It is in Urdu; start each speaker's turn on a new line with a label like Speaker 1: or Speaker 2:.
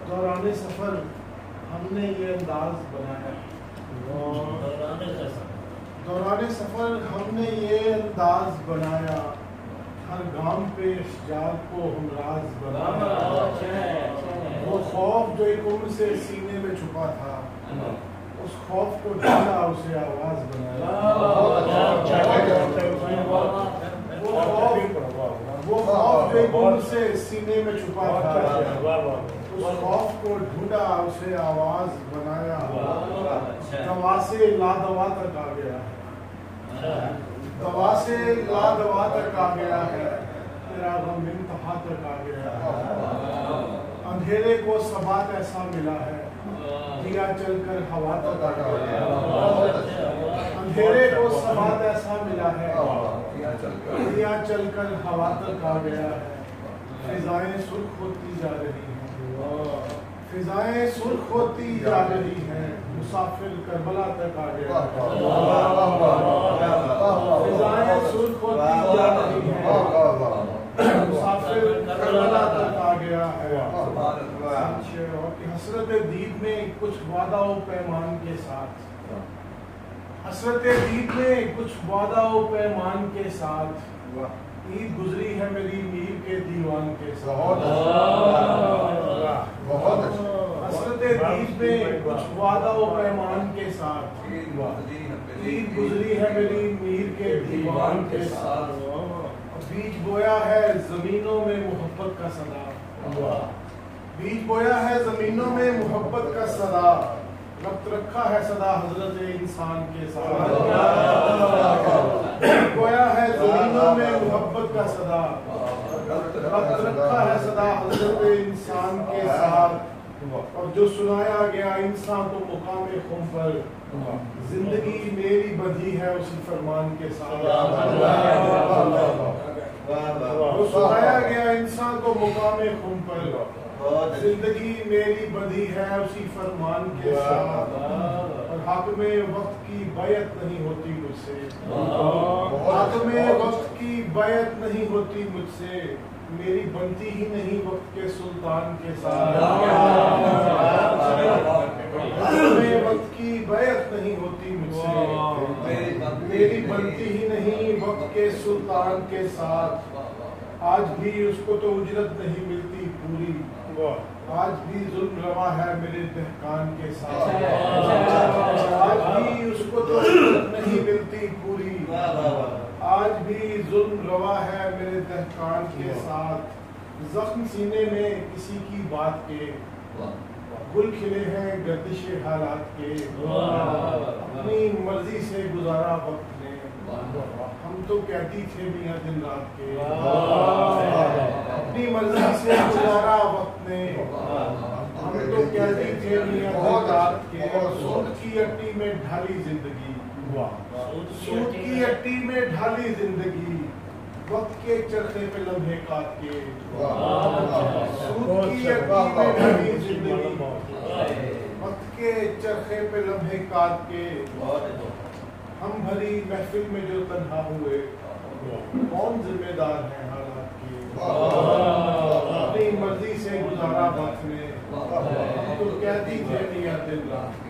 Speaker 1: دوران سفر ہم نے یہ انداز بنایا، دوران سفر ہم نے یہ انداز بنایا، ہر گام پہ اشجار کو ہم راز بنایا۔ وہ خوف جو ایک عمر سے سینے میں چھپا تھا، اس خوف کو ڈھونڈا، اسے آواز بنایا۔ وہ خوف جو ایک عمر سے سینے میں چھپا تھا، اس خوف کو ڈھونڈا، اسے آواز بنایا۔ دوا سے لا دوا تک آ گیا ہے، دوا سے لا دوا تک آ گیا ہے، تیرا غم انتہا تک آ گیا ہے۔ اندھیرے کو ثبات ایسا ملا ہے، دیا چل کر ہوا تک آ گیا ہے۔ اندھیرے کو ثبات ایسا ملا ہے، دیا چل کر ہوا تک آ گیا ہے۔ فضائیں سرخ ہوتی جا رہی ہیں، فضائیں سرخ ہوتی جا رہی ہیں، مسافر کربلا تک آ گیا ہے۔ فضائیں سرخ ہوتی جا رہی ہیں، مسافر کربلا تک آ گیا ہے۔ اور حسرت دید میں کچھ وعدہ و پیمان کے ساتھ، حسرت دید میں کچھ وعدہ و پیمان کے ساتھ، عید گزری ہے میری میر کے دیوان کے ساتھ۔ حسرت دید میں کچھ وعدہ و پیمان کے ساتھ، عید گزری ہے میری میر کے دیوان کے ساتھ۔ بیج بویا ہے زمینوں میں محبت کا صدا، بیج بویا ہے زمینوں میں محبت کا صدا، ربط رکھا ہے صدا حضرت انسان کے ساتھ۔ بیج بویا ہے زمینوں میں محبت کا صدا، ربط رکھا ہے صدا حضرت انسان کے ساتھ۔ اور جو سنایا گیا انسان تو مقام خم پر، زندگی میری بدھی ہے اسی فرمان کے ساتھ۔ جو سنایا گیا انسان کو مقام خم پر، زندگی میری بدھی ہے اسی فرمان کے ساتھ۔ اور حاکم وقت کی بیعت نہیں ہوتی مجھ سے، حاکم وقت کی بیعت نہیں ہوتی مجھ سے، میری بنتی ہی نہیں وقت کے سلطان کے ساتھ۔ حاکم وقت کی بیعت نہیں ہوتی مجھ سے، میری بنتی ہی نہیں وقت کے سلطان کے ساتھ۔ آج بھی اس کو تو اجرت نہیں ملتی پوری، آج بھی ظلم روا ہے میرے دہقان کے ساتھ۔ آج بھی اس کو تو اجرت نہیں ملتی پوری، آج بھی ظلم روا ہے میرے دہقان کے ساتھ۔ زخم سینے میں کسی کی بات کے، گل کھلے ہیں گردش حالات کے، اپنی مرضی سے گزارا وقت نے، ہم تو قیدی تھے میاں دن رات کے، اپنی مرضی سے گزارا وقت نے، ہم تو قیدی تھے میاں دن رات کے۔ سوٹ کی اٹی میں ڈھالی زندگی، سوٹ کی اٹی میں ڈھالی زندگی، وقت کے چرخے پہ لمحے کاٹ کے، سوٹ کی اٹی میں ڈھالی زندگی، وقت کے چرخے پہ لمحے کاٹ کے۔ ہم بھری محفل میں جو تنہا ہوئے، کون ذمہ دار ہے حالات کے، اپنی مرضی سے گزارا وقت نے، تو قیدی تھے میاں دن رات کے۔